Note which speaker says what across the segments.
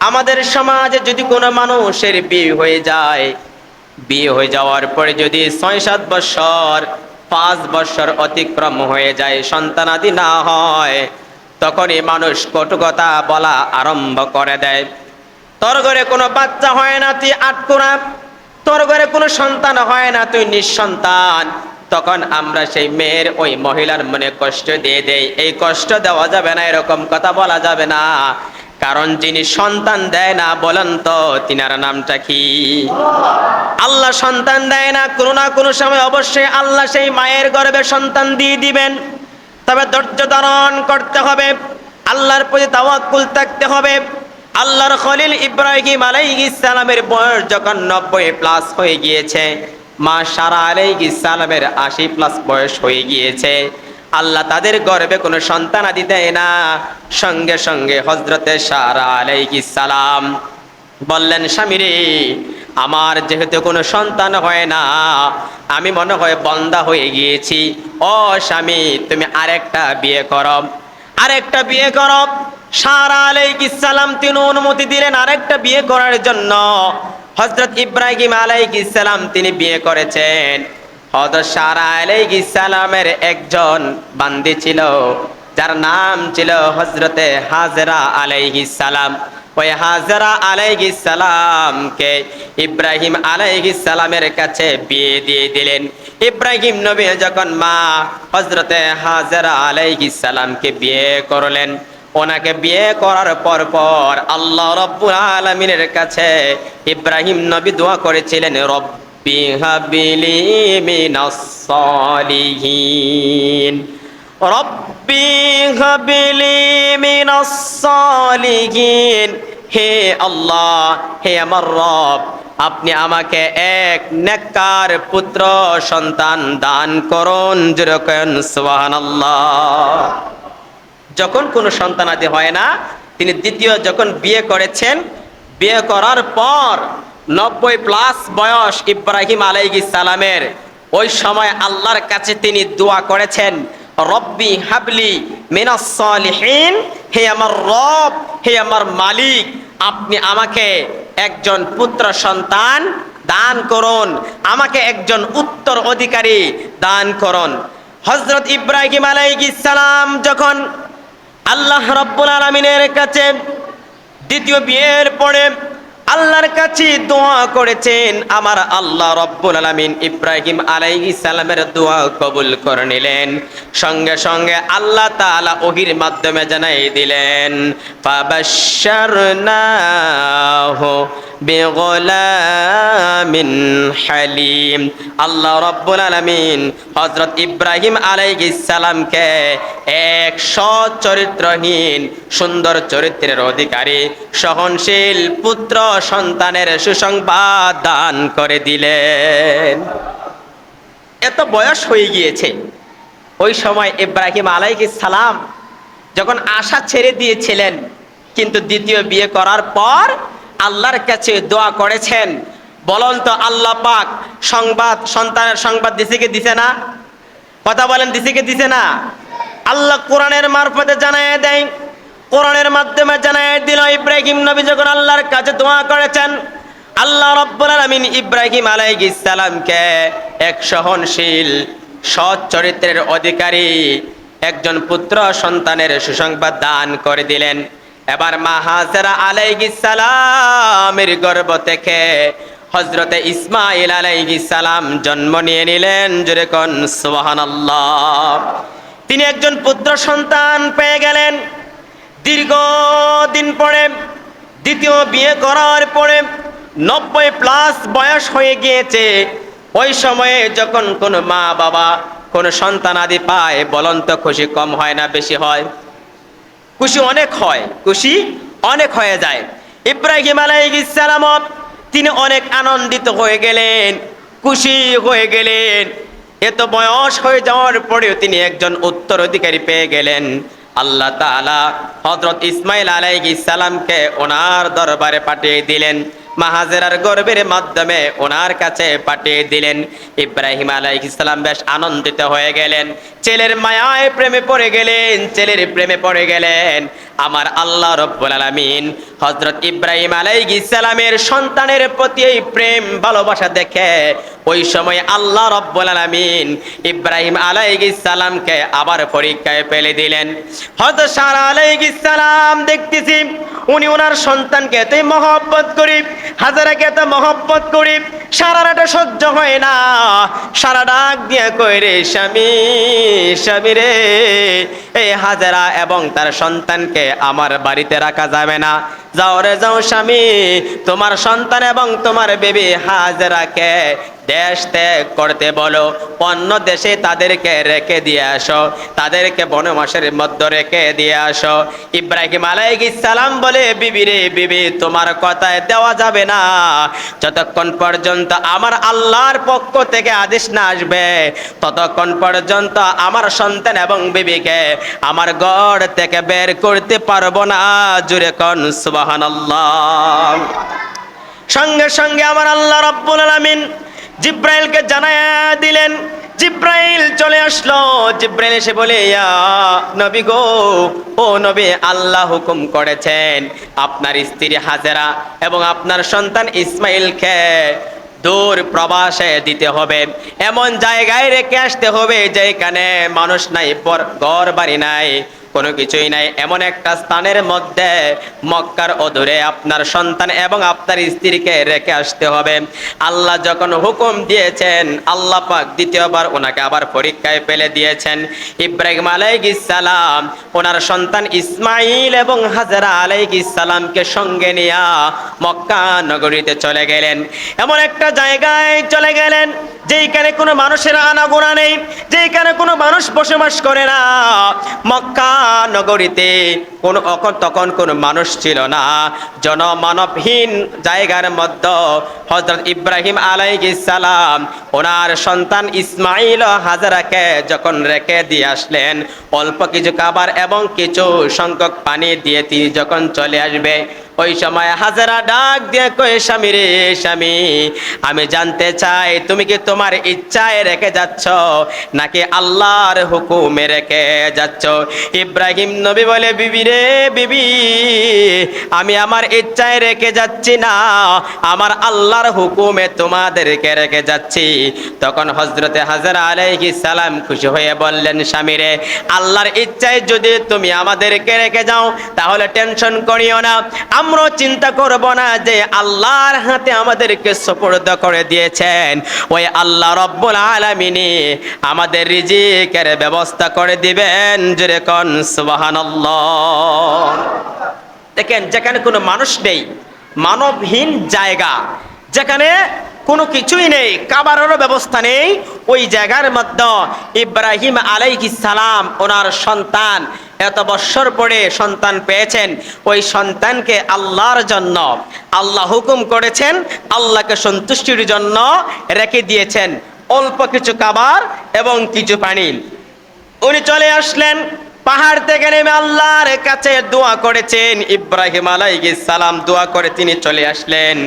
Speaker 1: আমাদের সমাজে যদি কোনো মানুষের বিয়ে হয়ে যায়, বিয়ে হয়ে যাওয়ার পরে যদি ৬-৭ বছর ৫ বছর অতিক্রম হয়ে যায়, সন্তানাদি না হয়, তখন এই মানুষ কটু কথা বলা আরম্ভ করে দেয়। তোর ঘরে কোনো বাচ্চা হয় না, তুই আটকুরা, তোর ঘরে কোনো সন্তান হয় না, তুই নিঃসন্তান। তখন আমরা সেই মেয়ের, ওই মহিলার মনে কষ্ট দিয়ে দেই। এই কষ্ট দেওয়া যাবে না, এরকম কথা বলা যাবে না। কারণ যিনি সন্তান দেয় না, বলেন তো তিনার নামটা কি? আল্লাহ সন্তান দেয় না, কোনো না কোনো সময় অবশ্যই আল্লাহ সেই মায়ের গর্ভে সন্তান দিয়ে দিবেন। তবে ধৈর্য ধারণ করতে হবে, আল্লাহর প্রতি তাওয়াক্কুল থাকতে হবে। আল্লাহর খলিল ইব্রাহিম আলাইহিস সালামের বয়স যখন 90+ হয়ে গিয়েছে, মা সারা আলাইহিস সালামের 80+ বয়স হয়ে গিয়েছে, আল্লাহ তাদের গর্ভে কোনো সন্তান আদি দেয় না। সঙ্গে সঙ্গে হযরতে সারা আলাইহিস সালাম বললেন, স্বামী রে, আমার যেহেতু কোনো সন্তান হয় না, আমি মনে হয় বন্ধা হয়ে গিয়েছি। ও স্বামী, তুমি আরেকটা বিয়ে করো, আরেকটা বিয়ে করো। সারা আলাইহিস সালাম তিনি অনুমতি দিলেন আরেকটা বিয়ে করার জন্য। হযরত ইব্রাহিম আলাইহিস সালাম তিনি বিয়ে করেছেন। হযরত সারা আলাইহিস সালামের একজন বান্দি ছিল, যার নাম ছিল হযরতে হাজেরা আলাইহিস সালাম। ওই হাজেরা আলাইহিস সালামকে ইব্রাহিম আলাইহিস সালামের কাছে বিয়ে দিয়ে দিলেন। ইব্রাহিম নবী যখন মা হযরতে হাজেরা আলাইহিস সালামকে বিয়ে করলেন, ওনাকে বিয়ে করার পর আল্লাহ রাব্বুল আলামিনের কাছে ইব্রাহিম নবী দোয়া করেছিলেন, রব্বি হাবিলি মিনাস সালিহিন, রব্বি হাবিলি মিনাস সালিহিন। হে আল্লাহ, হে আমার রব, আপনি আমাকে এক নেককার পুত্র সন্তান দান করুন। যেরকম সুবহানাল্লাহ। যখন কোনো সন্তান আদি হয় না, তিনি দ্বিতীয় যখন বিয়ে করেছেন, বিয়ে করার পর 90+ বয়স ইব্রাহিম আলাইহিস সালামের, ওই সময় আল্লাহর কাছে তিনি দোয়া করেছেন, রব্বি হাবলি মিনাস সালিহিন, হে আমার রব, হে আমার মালিক, আপনি আমাকে একজন পুত্র সন্তান দান করুন, আমাকে একজন উত্তর অধিকারী দান করুন। হযরত ইব্রাহিম আলাইহিস সালাম যখন আল্লাহ রাব্বুল আলামিনের কাছে দ্বিতীয় বিয়ের পরে আল্লাহর কাছে দোয়া করেছেন, আমার আল্লাহ রাব্বুল আলামিন ইব্রাহিম আলাইহিস সালামের দোয়া কবুল করে নিলেন। সঙ্গে সঙ্গে আল্লাহ তাআলা ওহীর মাধ্যমে জানাই দিলেন, ফাবাশশারনাহু বিগুলামিন হালিম। আল্লাহ রাব্বুল আলামিন হযরত ইব্রাহিম আলাইহিস সালামকে এক সৎ চরিত্রহীন সুন্দর চরিত্রের অধিকারী সহনশীল পুত্র সন্তানের সুসংবাদ দান করে দিলেন। এত বয়স হয়ে গিয়েছে, ওই সময় ইব্রাহিম আলাইহিস সালাম যখন আশা ছেড়ে দিয়েছিলেন, কিন্তু দ্বিতীয় বিয়ে করার পর আল্লাহর কাছে দোয়া করেছেন। বলুন তো, আল্লাহ পাক সংবাদ, সন্তানের সংবাদ দিছে কি দিছে না? কথা বলেন, দিছে কি দিছে না? আল্লাহ কোরআনের মারফতে জানায় দেয়, কোরআনের মাধ্যমে জানায় দিল, ইব্রাহিম নবী যখন আল্লাহর কাছে দোয়া করেছেন, আল্লাহ রাব্বুল আলামিন ইব্রাহিম আলাইহিস সালামকে এক সহনশীল সৎ চরিত্রের অধিকারী একজন পুত্র সন্তানের সুসংবাদ দান করে দিলেন। এবার মা হাজেরা আলাইহিস সালামের গর্ভ থেকে হযরতে ইসমাঈল আলাইহিস সালাম জন্ম নিয়ে নিলেন। জোরে কোন সুবহানাল্লাহ। তিনি একজন পুত্র সন্তান পেয়ে গেলেন। দীর্ঘদিন পরে দ্বিতীয় বিয়ে করার পরে 90+ বয়স হয়ে গিয়েছে। ওই সময়ে যখন কোনো মা বাবা কোনো সন্তান আদি পায়, বলুন তো খুশি কম হয় না বেশি হয়? খুশি অনেক হয়, খুশি অনেক হয়ে যায়। ইব্রাহিম আলাইহিস সালাম তিনি অনেক আনন্দিত হয়ে গেলেন, খুশি হয়ে গেলেন। এত বয়স হয়ে যাওয়ার পরেও তিনি একজন উত্তরাধিকারী পেয়ে গেলেন। আল্লাহ তাআলা হযরত ইসমাঈল আলাইহিস সালামকে ওনার দরবারে পাঠিয়ে দিলেন, মা হাজেরার গর্ভের মাধ্যমে ওনার কাছে পাঠিয়ে দিলেন। ইব্রাহিম আলাইহিস সালাম বেশ আনন্দিত হয়ে গেলেন, ছেলের মায়ায় প্রেমে পড়ে গেলেন, ছেলের প্রেমে পড়ে গেলেন। আমার আল্লাহ রব্বুল আলামিন হযরত ইব্রাহিম আলাইহিস সালামের সন্তানের প্রতি এই প্রেম ভালোবাসা দেখে ওই সময় আল্লাহ রব্বুল আলামিন ইব্রাহিম আলাইহিস সালামকে আবার পরীক্ষায় ফেলে দিলেন। হযরত সারা আলাইহিস সালাম দেখতেছি উনি ওনার সন্তানকে এত মহব্বত করি, হাজারাকে এত মহব্বত করি, সারার এটা সহ্য হয় না। সারা ডাক দিয়ে কই রে স্বামী, স্বামী রে, এই হাজারা এবং তার সন্তানকে আমার বাড়িতে রাখা যাবে না। যাও রে যাও স্বামী, তোমার সন্তান এবং তোমার বেবি হাজারাকে দেশ ত্যাগ করতে বলো, অন্য দেশে তাদেরকে রেখে দিয়ে আসো, তাদেরকে বনবাসের মধ্যে রেখে দিয়ে আসো। ইব্রাহিম আলাইহিস সালাম বলে, বিবি রে বিবি, তোমার কথায় দেওয়া যাবে না যতক্ষণ পর্যন্ত আমার আল্লাহর পক্ষ থেকে আদেশ না আসবে, ততক্ষণ পর্যন্ত আমার সন্তান এবং বিবিকে আমার ঘর থেকে বের করতে পারবো না। জোরে কোন সুবহানাল্লাহ। সঙ্গে সঙ্গে আমার আল্লাহ রাব্বুল আলামিন জিব্রাইলকে জানায়া দিলেন। জিব্রাইল চলে আসলো। জিব্রাইল এসে বলে, ইয়া নবী গো, ও নবী, আল্লাহ হুকুম করেছেন আপনার স্ত্রী হাজেরা এবং আপনার সন্তান ইসমাইলকে দূর প্রবাসে দিতে হবে, এমন জায়গায় রেখে আসতে হবে যেখানে মানুষ নাই, ঘর বাড়ি নাই, কোনো কিছুই নাই, এমন একটা স্থানের মধ্যে মক্কার অদূরে আপনার সন্তান এবং আপনার স্ত্রীকে রেখে আসতে হবে। আল্লাহ যখন হুকুম দিয়েছেন, আল্লাহ পাক দ্বিতীয়বার ওনাকে আবার পরীক্ষায় ফেলে দিয়েছেন। ইব্রাহিম আলাইহিস সালাম ওনার সন্তান ইসমাইল এবং হাজেরা আলাইহিস সালামকে সঙ্গে নিয়ে মক্কা নগরীতে চলে গেলেন। এমন একটা জায়গায় চলে গেলেন যেখানে কোনো মানুষের আনাগোনা নেই, যেখানে কোনো মানুষ বসবাস করে না। মক্কা নগরীতে তখন কোনো মানুষ ছিল না, জনমানবহীন জায়গার মধ্যে হযরত ইব্রাহিম আলাইহিস সালাম ওনার সন্তান ইসমাইল ও হাজেরাকে যখন রেখে দিয়ে আসলেন, অল্প কিছু খাবার এবং কিছু সংখ্যক পানি দিয়ে তিনি যখন চলে আসবে, ওই সময় হাজেরা ডাক দিয়ে কয়ে, স্বামী রে স্বামী, আমি জানতে চাই তুমি কি তোমার ইচ্ছায় রেখে যাচ্ছ নাকি আল্লাহর হুকুমে রেখে যাচ্ছ? ইব্রাহিম নবী বলে, বিবি রে বিবি, আমি আমার ইচ্ছায় রেখে যাচ্ছি না, আমার আল্লাহর হুকুমে তোমাদেরকে রেখে যাচ্ছি। তখন হযরতে হাজেরা আলাইহিস সালাম খুশি হয়ে বললেন, স্বামী রে, আল্লাহর ইচ্ছায় যদি তুমি আমাদেরকে রেখে যাও তাহলে টেনশন করিও না, আমরা চিন্তা করব না যে আল্লাহর হাতে আমাদেরকে সুপুর্দ করে দিয়েছেন, ওই আল্লাহ রব্বুল আলামিন আমাদের রিজিকের ব্যবস্থা করে দিবেন। জোরে কোন সুবহানাল্লাহ। দেখেন, যেখানে কোনো মানুষ নেই, মানবহীন জায়গা, যেখানে কোনো কিছুই নেই, খাবারেরও ব্যবস্থা নেই, ওই জায়গার মধ্যে ইব্রাহিম আলাইহিস সালাম ওনার সন্তান এত বছর পরে সন্তান পেয়েছেন, ওই সন্তানকে আল্লাহর জন্য আল্লাহ হুকুম করেছেন, আল্লাহকে সন্তুষ্টির জন্য রেখে দিয়েছেন অল্প কিছু খাবার এবং কিছু পানি। উনি চলে আসলেন, পাহাড় থেকে নেমে আল্লাহর কাছে দোয়া করেছেন। ইব্রাহিম আলাইহিস সালাম দোয়া করে তিনি চলে আসলেন।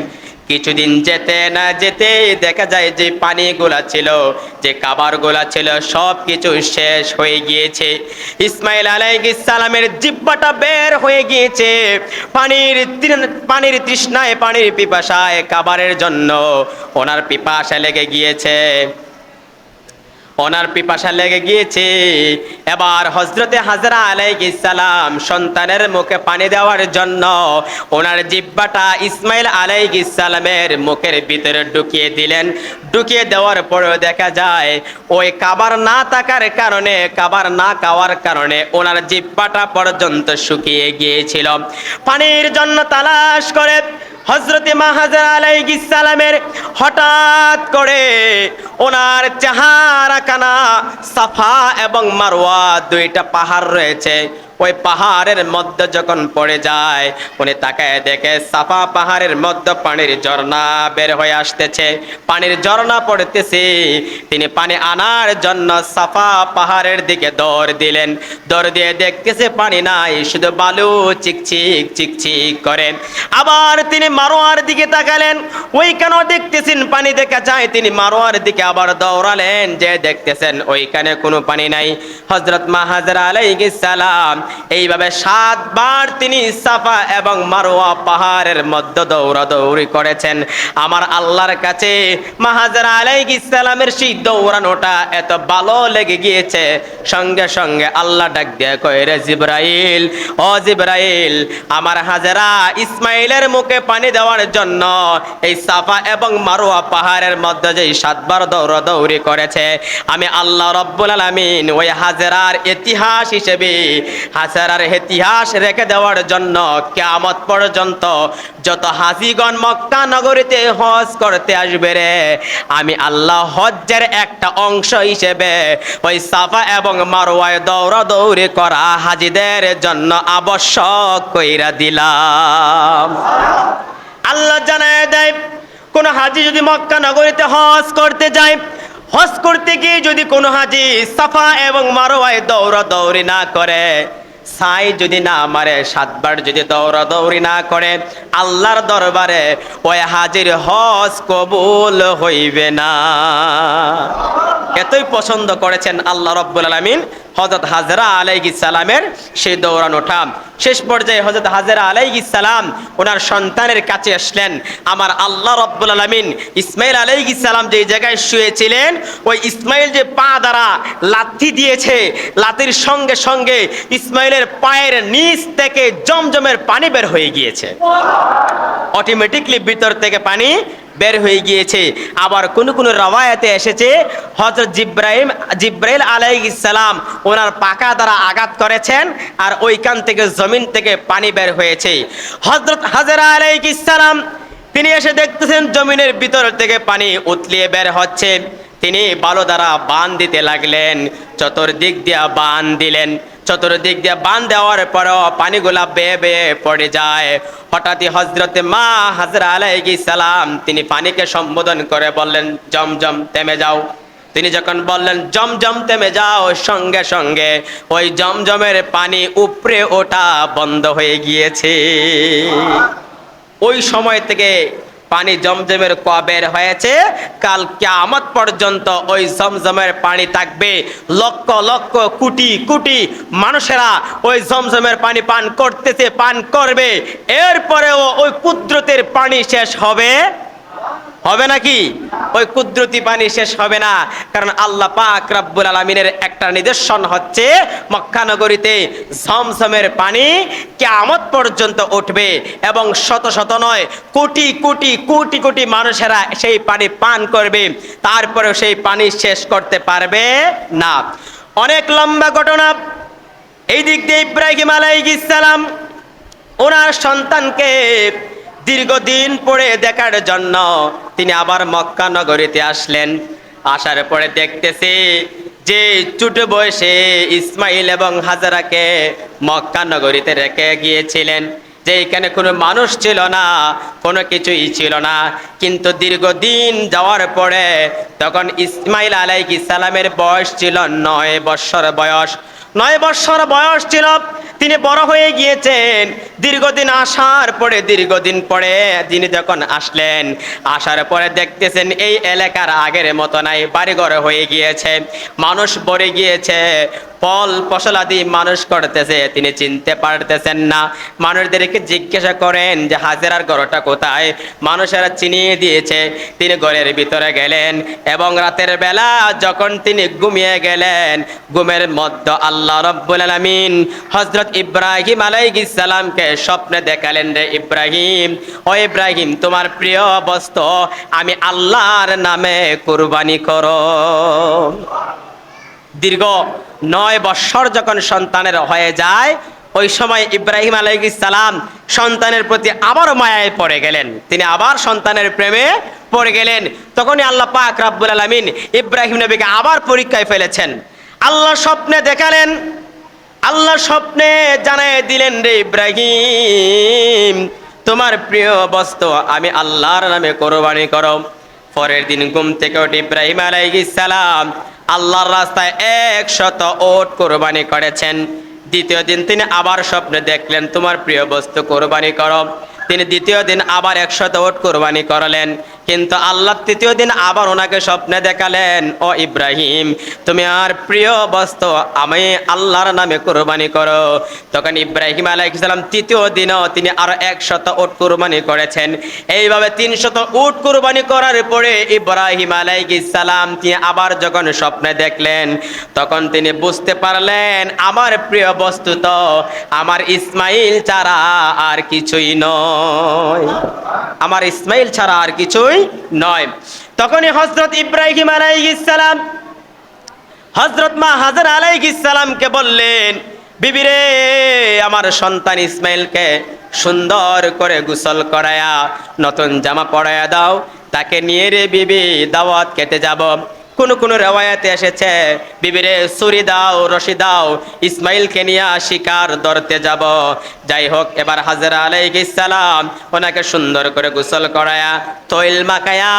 Speaker 1: কিছুদিন যেতে না যেতে দেখা যায় যে পানিগুলা ছিল, যে খাবারগুলা ছিল, সব কিছু শেষ হয়ে গিয়েছে। ইসমাইল আলাইহিস সালামের জিহ্বাটা বের হয়ে গিয়েছে। পানির তৃষ্ণায়, পানির পিপাসায়, খাবারের জন্য ওনার পিপাসা লেগে গিয়েছে, ওনার পিপাসা লেগে গিয়েছে। এবার হযরতে হাজেরা আলাইহিস সালাম সন্তানের মুখে পানি দেওয়ার জন্য ওনার জিহ্বাটা ইসমাইল আলাইহিস সালামের মুখের ভিতরে ঢুকিয়ে দিলেন। ঢুকিয়ে দেওয়ার পরেও দেখা যায় ওই খাবার না থাকার কারণে, খাবার না খাওয়ার কারণে ওনার জিহ্বাটা পর্যন্ত শুকিয়ে গিয়েছিল। পানির জন্য তালাশ করে হযরতে মা হাজেরা আলাইহিস সালামের হঠাৎ করে ওনার চেহারা কানা, সাফা এবং মারওয়া দুইটা পাহাড় রয়েছে, ওই পাহাড়ের মধ্যে যখন পড়ে যায়, উনি তাকায় দেখে সাফা পাহাড়ের মধ্যে পানির ঝর্ণা বের হয়ে আসতেছে, পানির ঝর্ণা পড়তেছে। তিনি পানি আনার জন্য সাফা পাহাড়ের দিকে দৌড় দিলেন। দৌড় দিয়ে দেখতেছে পানি নাই, শুধু বালু চিকচিক চিকচিক করে। আবার তিনি মারোয়ার দিকে তাকালেন, ওইখানেও দেখতেছেন পানি দেখা যায়। তিনি মারোয়ার দিকে আবার দৌড়ালেন, যে দেখতেছেন ওইখানে কোনো পানি নাই। হযরত মা হাজেরা আলাইহিস সালাম এইভাবে 7 বার তিনি সাফা এবং মারওয়া পাহাড়ের মধ্যে দৌড়াদৌড়ি করেছেন। আমার আল্লাহর কাছে মা হাজেরা আলাইহিস সালামের সেই দৌড়ানোটা এত ভালো লেগে গিয়েছে, সঙ্গে সঙ্গে আল্লাহ ডাক দিয়ে কয়, রে জিবরাইল, ও জিবরাইল, আমার হাজেরা ইসমাইলের মুখে পানি দেওয়ার জন্য এই সাফা এবং মারওয়া পাহাড়ের মধ্যে যে 7 বার দৌড়াদৌড়ি করেছে, আমি আল্লাহ রব্বুল আলামিন ওই হাজেরার ইতিহাস হিসেবে হাজেরার ইতিহাস রেখে দেওয়ার জন্য কিয়ামত পর্যন্ত যত হাজীগণ মক্কা নগরীতে হজ করতে আসবে রে, আমি আল্লাহ হজ্জের একটা অংশ হিসেবে ওই সাফা এবং মারওয়ায় দৌড়াদৌড়ি করা হাজীদের জন্য আবশ্যক কইরা দিলাম। আল্লাহ জানায় দেয়, কোন হাজী যদি মক্কা নগরীতে হজ করতে যায়, হজ করতে গিয়ে যদি কোনো হাজী সাফা এবং মারওয়ায় দৌড়াদৌড়ি না করে, সাই যদি না মারে, 7 বার যদি দৌড়াদৌড়ি না করে, আল্লাহর দরবারে ওই হাজীর হজ কবুল হইবে না। এতই পছন্দ করেছেন আল্লাহ রাব্বুল আলামিন হযরত হাজেরা আলাইহিস সালামের সেই দৌড়ানোটা। শেষ পর্যায়ে হযরত হাজেরা আলাইহিস সালাম ওনার সন্তানের কাছে আসলেন। আমার আল্লাহ রাব্বুল আলামিন ইসমাইল আলাইহিস সালাম যেই জায়গায় শুয়েছিলেন, ওই ইসমাইল যে পা দ্বারা লাথি দিয়েছে, লাথির সঙ্গে সঙ্গে ইসমাইলের পায়ের নিচ থেকে জমজমের পানি বের হয়ে গিয়েছে। অটোমেটিকলি ভিতর থেকে পানি বের হয়ে গিয়েছে। আবার কোন কোন রওয়ায়াতে এসেছে হযরত জিব্রাইল আলাইহিস সালাম ওনার পাকা দ্বারা আঘাত করেছেন আর ওইখান থেকে জমিন থেকে পানি বের হয়েছে। হযরত হাজেরা আলাইহিস সালাম তিনি এসে দেখতেছেন জমিনের ভিতর থেকে পানি উতলিয়ে বের হচ্ছে। তিনি বালু দ্বারা বান দিতে লাগলেন, চতুর্দিক দিয়ে বান দিলেন। চতুর্দিক দিয়ে বান দেওয়ার পরও পানিগুলা বেয়ে বেয়ে পড়ে যায়। হঠাৎই হযরতে মা হাজেরা আলাইহিস সালাম তিনি পানিকে সম্বোধন করে বললেন, জমজম থেমে যাও। তিনি যখন বললেন জমজম থেমে যাও, সঙ্গে সঙ্গে ওই জমজমের পানি উপরে ওঠা বন্ধ হয়ে গিয়েছে। ওই সময় থেকে পানি জমজমের বের হয়েছে। কাল কিয়ামত পর্যন্ত ওই জমজমের পানি থাকবে। লক্ষ লক্ষ কোটি কোটি মানুষেরা ওই জমজমের পানি পান করতেছে, পান করবে। এরপরেও ওই কুদরতের পানি শেষ হবে নাকি? ওই কুদরতি পানি শেষ হবে না। কারণ আল্লাহ পাক রব্বুল আলামিনের একটা নিদর্শন হচ্ছে মক্কা নগরীতে জমজমের পানি কিয়ামত পর্যন্ত উঠবে এবং শত শত নয়, কোটি কোটি কোটি কোটি মানুষেরা সেই পানি পান করবে, তারপরেও সেই পানি শেষ করতে পারবে না। অনেক লম্বা ঘটনা। এই দিক দিয়ে ইব্রাহিম আলাইহিস সালাম ওনার সন্তানকে দীর্ঘদিন পরে দেখার জন্য তিনি আবার মক্কা নগরীতে আসলেন। আসার পরে দেখতেছি যে ছোট বয়সে ইসমাইল এবং হাজেরাকে মক্কা নগরীতে রেখে গিয়েছিলেন, যে এখানে কোনো মানুষ ছিল না, কোনো কিছুই ছিল না। কিন্তু দীর্ঘদিন যাওয়ার পরে তখন ইসমাইল আলাইহিস সালামের বয়স ছিল 9 বৎসর বয়স। 9 বৎসর বয়স ছিল, তিনি বড় হয়ে গিয়েছেন। দীর্ঘদিন আসার পরে, দীর্ঘদিন পরে তিনি যখন আসলেন, আসার পরে দেখতেছেন এই এলাকার আগের মতো নাই, বাড়িঘর হয়ে গিয়েছে, মানুষ ভরে গিয়েছে, ফল ফসলাদি মানুষ করতেছে, তিনি চিনতে পারতেছেন না। মানুষদেরকে জিজ্ঞাসা করেন যে হাজেরার ঘরটা কোথায়, মানুষেরা চিনিয়ে দিয়েছে। তিনি ঘরের ভিতরে গেলেন এবং রাতের বেলা যখন তিনি ঘুমিয়ে গেলেন, ঘুমের মধ্যে আল্লাহ রাব্বুল আলামিন হযরত ইব্রাহিম আলাইহিস সালামকে স্বপ্নে দেখালেন, রে ইব্রাহিম, ও ইব্রাহিম, তোমার প্রিয় বস্তু আমি আল্লাহর নামে কুরবানি করো। দীর্ঘ 9 বৎসর যখন সন্তানের হয়ে যায়, ওই সময় ইব্রাহিম আলাইহিস সালাম সন্তানের প্রতি আবার মায়ায় পড়ে গেলেন। তিনি আবার সন্তানের প্রেমে পড়ে গেলেন। তখনই আল্লাহ পাক রব্বুল আলামিন ইব্রাহিম নবীকে আবার পরীক্ষায় ফেলেছেন। আল্লাহ স্বপ্নে দেখালেন, আল্লাহ স্বপ্নে জানায় দিলেন, রে ইব্রাহিম, তোমার প্রিয় বস্তু আমি আল্লাহর নামে কোরবানি করো। পরের দিন ঘুম থেকে উঠে ইব্রাহিম আলাইহিস সালাম আল্লাহর রাস্তায় 100 ওট কোরবানি করেছেন। দ্বিতীয় দিন তিনি আবার স্বপ্নে দেখলেন, তোমার প্রিয় বস্তু কোরবানি করো। তিনি দ্বিতীয় দিন আবার 100 ওট কোরবানি করলেন। কিন্তু আল্লাহ তৃতীয় দিন আবার ওনাকে স্বপ্নে দেখালেন, ও ইব্রাহিম, তুমি আর প্রিয় বস্তু আমি আল্লাহর নামে কুরবানি করো। তখন ইব্রাহিম আলাইহিস সালাম তৃতীয় দিনও তিনি আরো 100 উট কুরবানি করেছেন। এইভাবে 300 উট কুরবানি করার পরে ইব্রাহিম আলাইহিস সালাম তিনি আবার যখন স্বপ্নে দেখলেন, তখন তিনি বুঝতে পারলেন আমার প্রিয় বস্তু তো আমার ইসমাইল ছাড়া আর কিছুই নয়, আমার ইসমাইল ছাড়া আর কিছুই নয়। তখনই হযরত ইব্রাহিম আলাইহিস সালাম হযরত মা হাজরা আলাইহিস সালামকে বললেন, বিবি রে, আমার সন্তান ইসমাইলকে সুন্দর করে গোসল করায়া নতুন জামা পরায়া দাও, তাকে নিয়ে রে বিবি দাওয়াত খেতে যাব। কোন রেওয়ায়াতে এসেছে, বিবিরে ছুরি দাও, রশি দাও, ইসমাইলকে নিয়ে শিকার ধরতে যাব। যাই হোক, এবার হাজরা আলাইহিস সালাম ওনাকে সুন্দর করে গোসল করায়া, তৈল মাখায়া,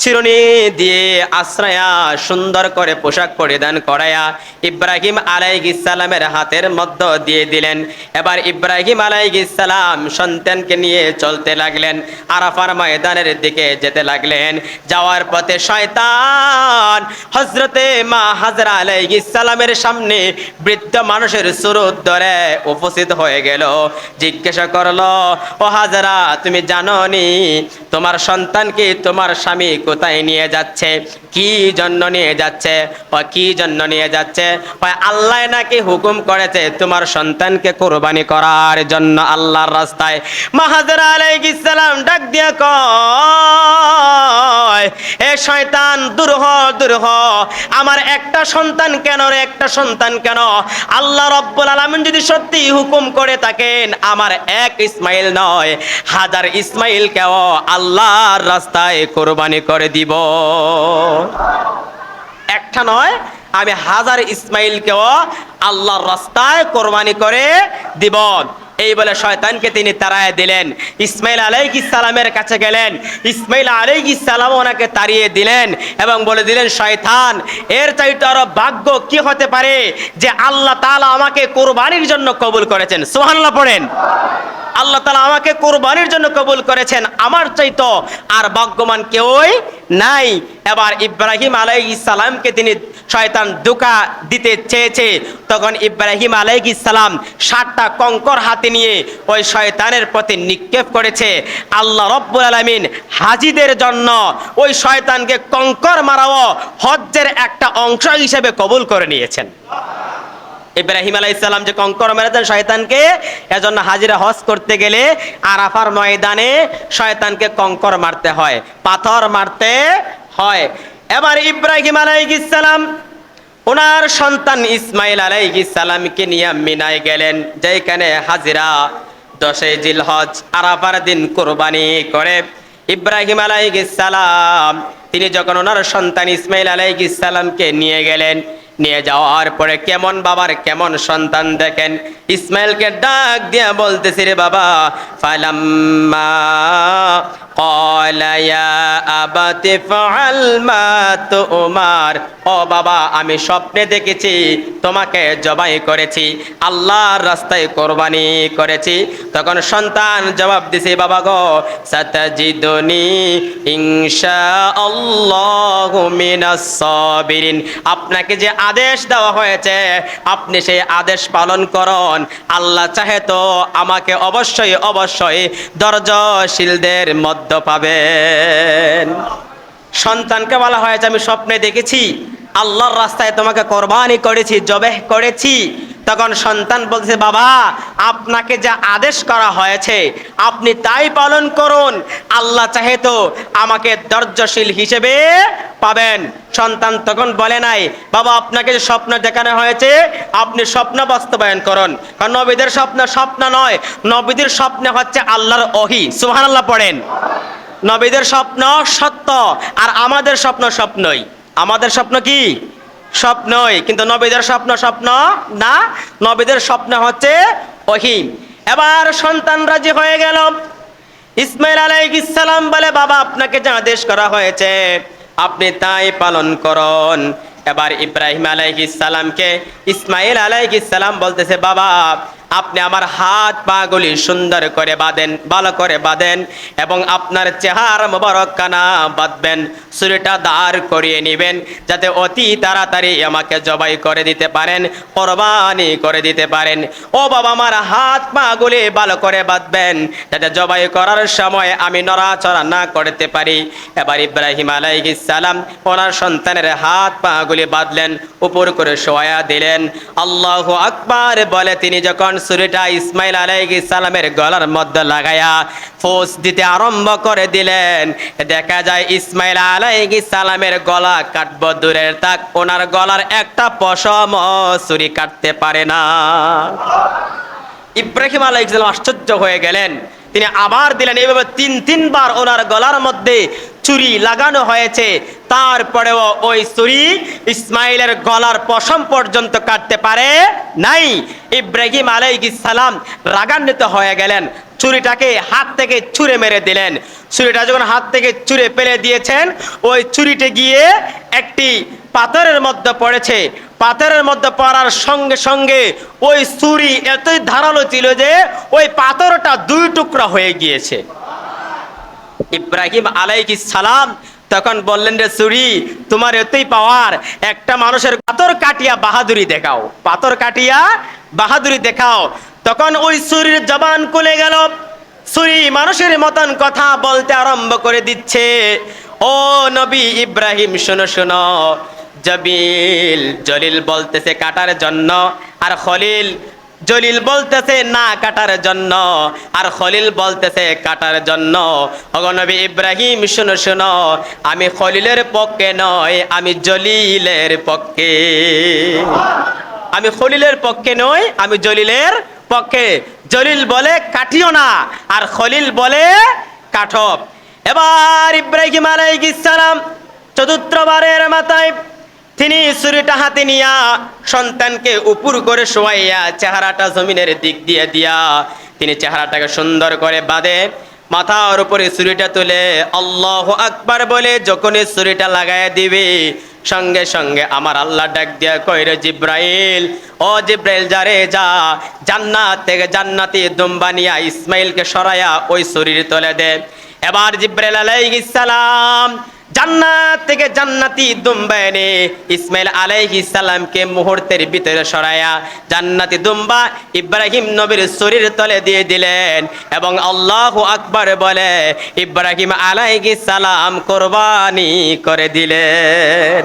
Speaker 1: চিরুনি দিয়ে আশ্রয়া, সুন্দর করে পোশাক পরিধান করায়া ইব্রাহিম আলাইহিস সালামের হাতের মধ্যে দিয়ে দিলেন। এবার ইব্রাহিম আলাইহিস সালাম সন্তানকে নিয়ে চলতে লাগলেন, আরাফার ময়দানের দিকে যেতে লাগলেন। যাওয়ার পথে শয়তান হযরতে মা হাজরা আলাইহিস সালামের সামনে বৃদ্ধ মানুষের সুরত ধরে উপস্থিত হয়ে গেল। জিজ্ঞাসা করলো, ও হাজরা, তুমি জানো নি তোমার সন্তানকে তোমার স্বামী কোথায় নিয়ে যাচ্ছে? কি জন্য নিয়ে যাচ্ছে? ও কি জন্য নিয়ে যাচ্ছে? আল্লাহ নাকি হুকুম করেছে তোমার সন্তানকে কুরবানি করার জন্য আল্লাহর রাস্তায়। মা হাজরা আলাইহিস সালাম ডাক দিয়া কয়, এ শয়তান, দূর হ, দূর হ, আমার একটা সন্তান কেন রে, একটা সন্তান কেন? আল্লাহ রাব্বুল আলামিন যদি সত্যি হুকুম করে থাকেন, আমার এক ইসমাইল নয়, হাজার ইসমাইলকেও আল্লাহর রাস্তায় কুরবানি করে দিব। একটা নয়, আমি হাজার ইসমাইলকেও আল্লাহর রাস্তায় কুরবানি করে দিব। এই বলে শয়তানকে তিনি তাড়ায় দিলেন। ইসমাইল আলাইহিস সালামের কাছে গেলেন, ইসমাইল আলাইহিস সালাম ওনাকে তাড়িয়ে দিলেন এবং বলে দিলেন, শয়তান, এর চাইতে আরো ভাগ্য কি হতে পারে যে আল্লাহ তাআলা আমাকে কুরবানির জন্য কবুল করেছেন। সুবহানাল্লাহ পড়েন। আল্লাহ তাআলা আমাকে কুরবানির জন্য কবুল করেছেন, আমার চাইতো আর ভাগ্যবান কেউই নাই। এবার ইব্রাহিম আলাইহিস সালামকে তিনি শয়তান ধোঁকা দিতে চেয়েছে। তখন ইব্রাহিম আলাইহিস সালাম 7টা কঙ্কর হাতে নিয়ে ওই শয়তানের প্রতি নিক্ষেপ করেছে। আল্লাহ রাব্বুল আলামিন হাজীদের জন্য ওই শয়তানকে কঙ্কর মারাও হজ্জের একটা অংশ হিসেবে কবুল করে নিয়েছেন। ইব্রাহিম আলাইহিস সালাম যে কঙ্কর মেরেছেন শয়তানকে, এজন্য হাজিরা হজ করতে গেলে আরাফার ময়দানে শয়তানকে কঙ্কর মারতে হয়, পাথর মারতে হয়। এবার ইব্রাহিম আলাইহিস সালাম ওনার সন্তান ইসমাইল আলাইহিস সালামকে নিয়ে মিনায় গেলেন, যেখানে হাজিরা 10 জিলহজ আরাফার দিন কুরবানি করে। ইব্রাহিম আলাইহিস সালাম তিনি যখন ওনার সন্তান ইসমাইল আলাইহিস সালামকে নিয়ে গেলেন, নিয়ে যাওয়ার পরে কেমন বাবার কেমন সন্তান দেখেন, ইসমাইলকে ডাক দিয়া বলতেছে, রে বাবা, ফালাম্মা ক্বালা ইয়া আবাতি ফাআল মা তুমার, ও বাবা, আমি স্বপ্নে দেখেছি তোমাকে জবাই করেছি, আল্লাহর রাস্তায় কুরবানি করেছি। তখন সন্তান জবাব দিছে, বাবা গো, সাতাজিদুনি ইনশাআল্লাহু মিনাস সাবিরিন, আপনাকে যে আদেশ দেওয়া হয়েছে আপনি সেই আদেশ পালন করুন, আল্লাহ চাহে তো আমাকে অবশ্যই অবশ্যই ধৈর্যশীলদের মধ্যে পাবেন। সন্তানকে বলা হয়েছে আমি স্বপ্নে দেখেছি আল্লাহর রাস্তায় তোমাকে কুরবানি করেছি, জবাহ করেছি। তখন সন্তান বলছে, বাবা, আপনাকে যা আদেশ করা হয়েছে আপনি তাই পালন করুন, আল্লাহ চাহে তো আমাকে ধৈর্যশীল হিসেবে পাবেন। সন্তান তখন বলে নাই, বাবা, আপনাকে যে স্বপ্ন দেখানো হয়েছে আপনি স্বপ্ন বাস্তবায়ন করুন, কারণ নবীদের স্বপ্ন স্বপ্ন নয়, নবীদের স্বপ্ন হচ্ছে আল্লাহর ওহী। সুবহানাল্লাহ পড়েন। নবীদের স্বপ্ন সত্য আর আমাদের স্বপ্ন স্বপ্নই। আমাদের স্বপ্ন কি? স্বপ্নই, কিন্তু নবীদের স্বপ্ন স্বপ্ন না, নবীদের স্বপ্ন হচ্ছে ওহী। এবার সন্তান রাজি হয়ে গেল। ইসমাইল আলাইহিস সালাম বলে, বাবা, আপনাকে যা আদেশ করা হয়েছে আপনি তাই পালন করুন। এবার ইব্রাহিম আলাইহিস সালামকে ইসমাইল আলাইহিস সালাম বলতেছে, বাবা, আপনি আমার হাত পাগুলি সুন্দর করে বাঁধেন, ভালো করে বাঁধেন এবং আপনার চেহারা মোবারক কানা বাঁধবেন, ছুরিটা দাঁড় করিয়ে নেবেন যাতে অতি তাড়াতাড়ি আমাকে জবাই করে দিতে পারেন, কোরবানি করে দিতে পারেন। ও বাবা, আমার হাত পাগুলি ভালো করে বাঁধবেন যাতে জবাই করার সময় আমি নড়াচড়া না করতে পারি। এবার ইব্রাহিম আলাইহিস সালাম ওনার সন্তানের হাত পাগুলি বাঁধলেন, উপর করে শোয়া দিলেন। আল্লাহু আকবার বলে তিনি যখন ছুরিটা ইসমাইল আলাইহিস সালামের গলার মধ্যে লাগায়া ফোঁস দিতে আরম্ভ করে দিলেন, দেখা যায় ইসমাইল আলাইহিস সালামের গলা কাটব দূরের থাক, ওনার গলার একটা পশম ছুরি কাটতে পারে না। ইব্রাহিম আলাইহিস সালাম আশ্চর্য হয়ে গেলেন, তিনি আবার দিলেন। এইভাবে তিনবার ওনার গলার মধ্যে ছুরি লাগানো হয়েছে, তারপরেও ওই ছুরি ইসমাইলের গলার পশম পর্যন্ত কাটতে পারে নাই। ইব্রাহিম আলাইহিস সালাম রাগান্বিত হয়ে গেলেন, ছুরিটাকে হাত থেকে ছুঁড়ে মেরে দিলেন। ছুরিটা যখন হাত থেকে ছুঁড়ে ফেলে দিয়েছেন, ওই ছুরিতে গিয়ে একটি পাথরের মধ্যে পড়েছে। পাথরের মধ্যে পড়ার সঙ্গে সঙ্গে ওই ছুরি এতই ধারালো ছিল যে ওই পাথরটা দুই টুকরা হয়ে গিয়েছে। ইব্রাহিম আলাইহিস সালাম তখন বললেন, রে ছুরি, তোমার এতই পাওয়ার, একটা মানুষের পাথর কাটিয়া বাহাদুরি দেখাও, পাথর কাটিয়া বাহাদুরি দেখাও। তখন ওই ছুরির জবান খুলে গেল, ছুরি মানুষের মতন কথা বলতে আরম্ভ করে দিচ্ছে। ও নবী ইব্রাহিম, শোনো শোনো, জলিল বলতেছে কাটার জন্য, আর জলিল বলতেছে না কাটার জন্য, আর খলিল বলতেছে কাটার জন্য। ওগো নবী ইব্রাহিম, শোনো শোনো, আমি খলিলের পক্ষে নয়, আমি জলিলের পক্ষে। আমি খলিলের পক্ষে নয়, আমি জলিলের পক্ষে। জলিল বলে কাটিও না, আর খলিল বলে কাটো। এবার ইব্রাহিম আলাইহিস সালাম চতুর্থবারের মাথায় তিনি ছুরিটা হাতে নিয়া সন্তানকে উপর করে শোয়াইয়া চেহারাটা জমিনের দিক দিয়ে দিয়া তিনি চেহারাটাকে সুন্দর করে বাঁধে, মাথার উপরে ছুরিটা তুলে আল্লাহু আকবার বলে যখনই ছুরিটা লাগায় দিবে, সঙ্গে সঙ্গে আমার আল্লাহ ডাক দিয়া কইরে, জিব্রাইল, ও জিব্রাইল, যারে যা, জান্নাত থেকে জান্নাতি দুম্বা নিয়া ইসমাইলকে সরাইয়া ওই ছুরির তলে দে। এবার জিব্রাইল আলাইহিস সালাম জান্নাত থেকে জান্নাতি দুম্বা এনে ইসমাইল আলাইহিস সালামকে মুহূর্তের ভিতরে সরাইয়া জান্নাতি দুম্বা ইব্রাহিম নবীর শরীর তলে দিয়ে দিলেন এবং আল্লাহু আকবার বলে ইব্রাহিম আলাইহিস সালাম কুরবানি করে দিলেন।